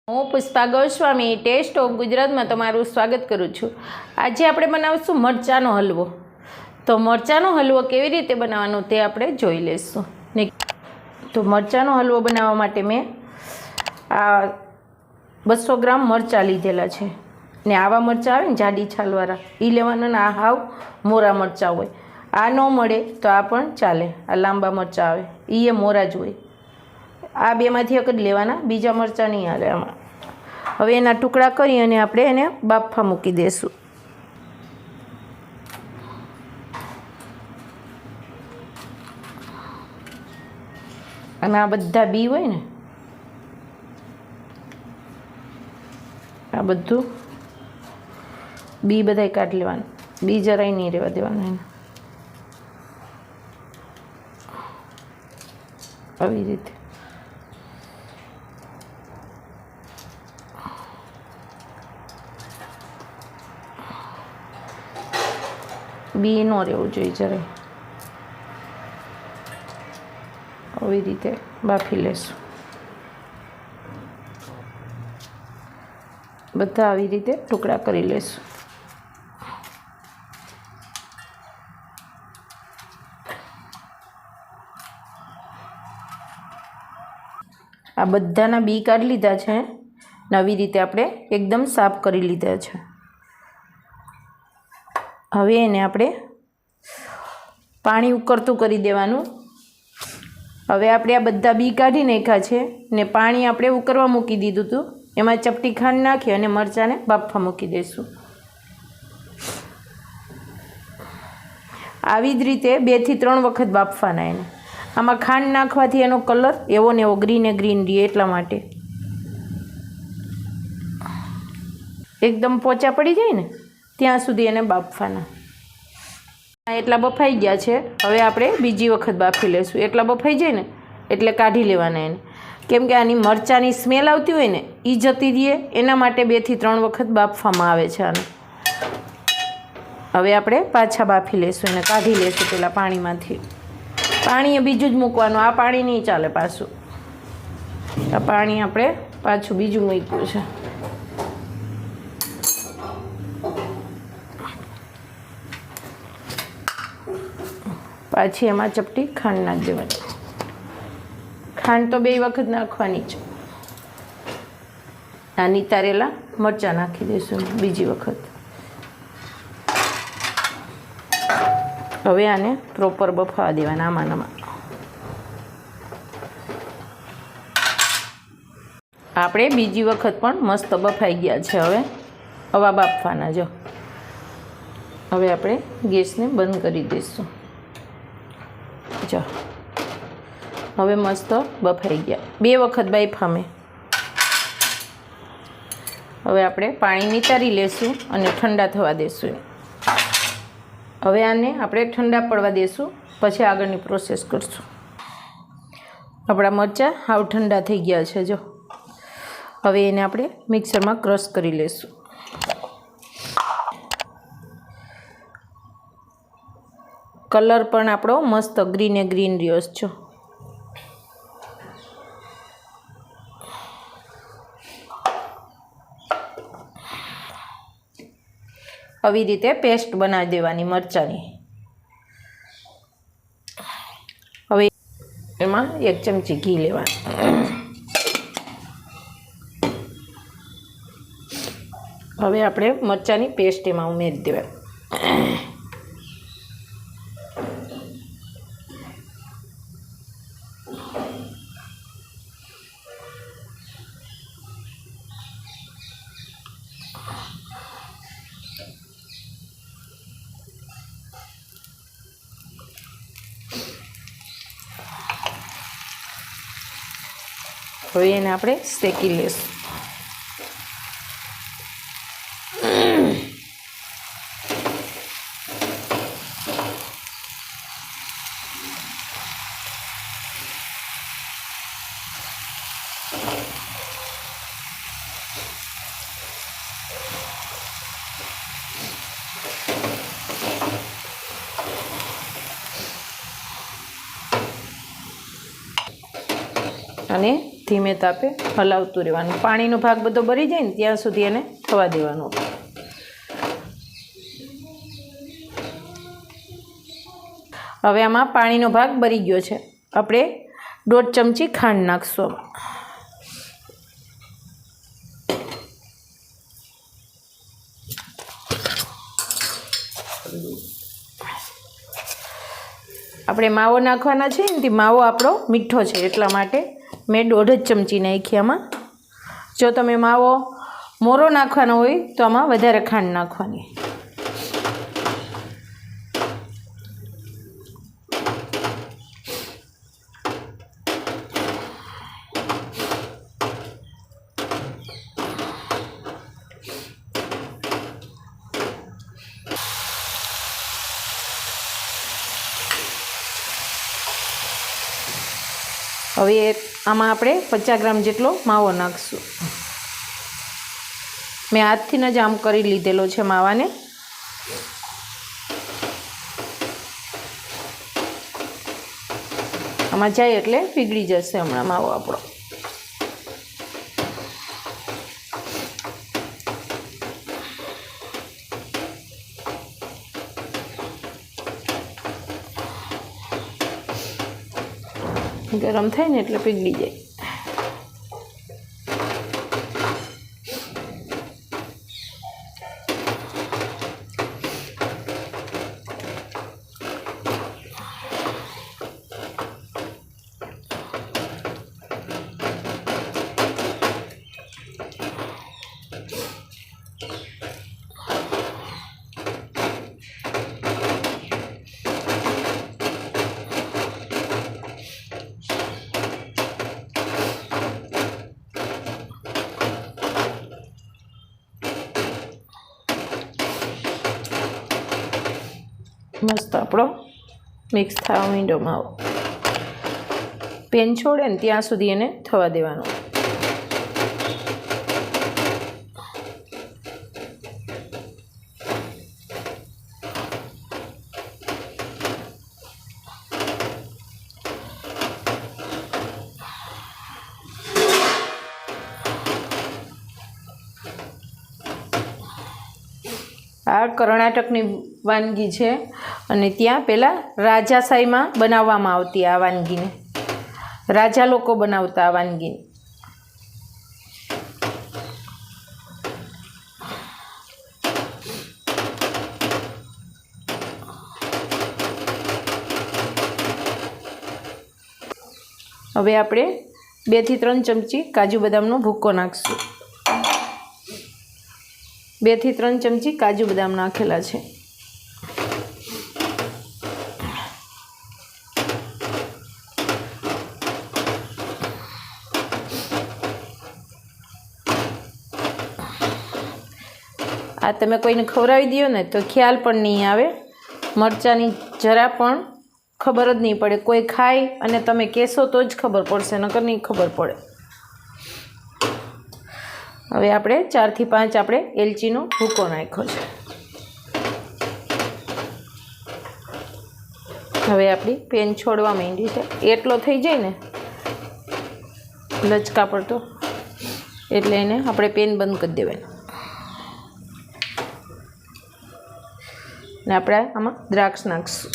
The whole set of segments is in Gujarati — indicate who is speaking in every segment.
Speaker 1: હું પુષ્પા ગોસ્વામી ટેસ્ટ ઓફ ગુજરાતમાં તમારું સ્વાગત કરું છું। આજે આપણે બનાવીશું મરચાંનો હલવો। તો મરચાંનો હલવો કેવી રીતે બનાવવાનો તે આપણે જોઈ લઈશું। તો મરચાંનો હલવો બનાવવા માટે મેં આ 200 ગ્રામ મરચાં લીધેલા છે ને આવા મરચાં આવે ને જાડી છાલવાળા એ લેવાના ને આ હાવ મોરા મરચાં હોય। આ ન મળે તો આ પણ ચાલે, આ લાંબા મરચાં આવે એ મોરા જ હોય। આ બેમાંથી એક જ લેવાના, બીજા મરચાં નહીં હાલે આમાં। હવે એના ટુકડા કરી અને આપણે એને બાફવા મૂકી દઈશું। અને આ બધા બી હોય ને આ બધું બી બધાય કાઢી લેવાનું, બી જરાય નહીં રહેવા દેવાના એને। આવી રીતે બી ન રહેવું જોઈએ જરાય। આવી રીતે બાફી લેશું બધા, આવી રીતે ટુકડા કરી લેશું। આ બધાના બી કાઢી લીધા છે ને આવી રીતે આપણે એકદમ સાફ કરી લીધા છે। હવે એને આપણે પાણી ઉકળતું કરી દેવાનું। હવે આપણે આ બધા બી કાઢી નાખ્યા છે ને પાણી આપણે ઉકળવા મૂકી દીધું હતું, એમાં ચપટી ખાંડ નાખી અને મરચાંને બાફવા મૂકી દઈશું। આવી જ રીતે 2 થી 3 વખત બાફવાના એને। આમાં ખાંડ નાખવાથી એનો કલર એવો ને એવો ગ્રીને ગ્રીન રહે, એટલા માટે એકદમ પોચા પડી જાય ને ત્યાં સુધી એને બાફવાના। એટલા બફાઈ ગયા છે, હવે આપણે બીજી વખત બાફી લઈશું। એટલા બફાઈ જાય ને એટલે કાઢી લેવાના એને, કેમ કે આની મરચાંની સ્મેલ આવતી હોય ને એ જતી રહે, એના માટે 2 થી 3 વખત બાફવામાં આવે છે આને। હવે આપણે પાછા બાફી લઈશું એને, કાઢી લઈશું પેલા પાણીમાંથી। પાણી બીજું જ મૂકવાનું, આ પાણી નહીં ચાલે પાછું। આ પાણી આપણે પાછું બીજું મૂક્યું છે। પાછી એમાં ચપટી ખાંડ નાખી દેવાની। ખાંડ તો 2 વખત નાખવાની છે। આ નિતારેલા મરચાં નાખી દઈશું બીજી વખત। હવે આને પ્રોપર બફાવા દેવાના આમાં। આપણે બીજી વખત પણ મસ્ત બફાઈ ગયા છે। હવે હવા બાફવાના જો। હવે આપણે ગેસને બંધ કરી દઈશું જો। હવે મસ્ત બફાઈ ગયા, 2 વખત બાફા મેં। હવે આપણે પાણી નિતારી લેશું અને ઠંડા થવા દેશું। હવે આને આપણે ઠંડા પડવા દેશું, પછી આગળની પ્રોસેસ કરશું। આપણા મરચાં હાવ ઠંડા થઈ ગયા છે જો। હવે એને આપણે મિક્સરમાં ક્રશ કરી લેશું। કલર પણ આપણો મસ્ત ગ્રીને ગ્રીન રહ્યો છે। આવી રીતે પેસ્ટ બનાવી દેવાની મરચાંની। હવે એમાં 1 ચમચી ઘી લેવાનું। હવે આપણે મરચાંની પેસ્ટ એમાં ઉમેરી દેવાની। હવે એને આપણે શેકી લઈશું। અને ધીમે તાપે હલાવતું રહેવાનું. પાણીનો ભાગ બધો બળી જાય ને ત્યાં સુધી એને થવા દેવાનું. હવે આમાં પાણીનો ભાગ બળી ગયો છે. આપણે 1.5 ચમચી ખાંડ નાખશું. આપણે માવો નાખવાના છે ને, માવો આપણો મીઠો છે એટલા માટે મેં 1.5 ચમચી નાખી આમાં. જો તમે માવો મોરો નાખવાનો હોય તો આમાં વધારે ખાંડ નાખવાની. હવે આમાં આપણે 50 ગ્રામ જેટલો માવો નાખશું. મેં હાથથી જ આમ કરી લીધેલો છે માવાને. આમાં જાય એટલે પીગળી જશે હમણાં માવો આપણો. ગરમ થાય ને એટલે પીગળી જાય. મસ્ત આપણો મિક્સ થવા માંડ્યો માવો. પેન છોડે ને ત્યાં સુધી એને થવા દેવાનો. આ કર્ણાટકની વાનગી છે અને ત્યાં પહેલાં રાજાશાહીમાં બનાવવામાં આવતી આ વાનગીને. રાજા લોકો બનાવતા આ વાનગીને. હવે આપણે 2 થી 3 ચમચી કાજુ બદામનો ભૂકો નાખશું. 2 થી 3 ચમચી કાજુ બદામ નાખેલા છે. આ તમે કોઈને ખવડાવી દો ને તો ખ્યાલ પણ નહીં આવે. મરચાંની જરા પણ ખબર જ નહીં પડે. કોઈ ખાય અને તમે કહેશો તો જ ખબર પડશે, નકર નહીં ખબર પડે. હવે આપણે 4 થી 5 આપણે એલચીનો ભૂકો નાખ્યો છે. હવે આપણી પેન છોડવા માંડી છે. એટલો થઈ જાય ને લચકા પડતો એટલે એને આપણે પેન બંધ કરી દેવાની. ને આપણે આમાં દ્રાક્ષ નાખીશું.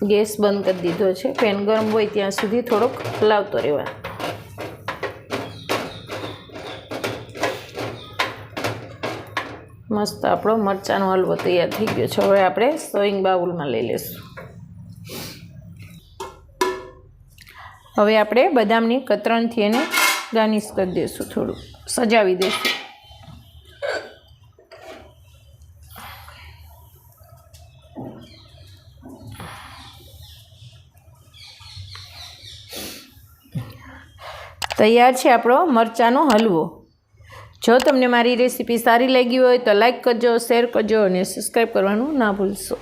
Speaker 1: ગેસ બંધ કરી દીધો છે. પેન ગરમ હોય ત્યાં સુધી થોડોક હલાવતો રહેવાનો. મસ્ત આપણો મરચાંનો હલવો તૈયાર થઈ ગયો છે. હવે આપણે સર્વિંગ બાઉલમાં લઈ લઈશું. હવે આપણે બદામની કતરણથી એને ગાર્નિશ કરી દઈશું, થોડું સજાવી દઈશું. તૈયાર છે આપણો મરચાંનો હલવો. જો તમને મારી રેસીપી સારી લાગી હોય તો લાઈક કરજો, શેર કરજો અને સબસ્ક્રાઈબ કરવાનું ના ભૂલશો.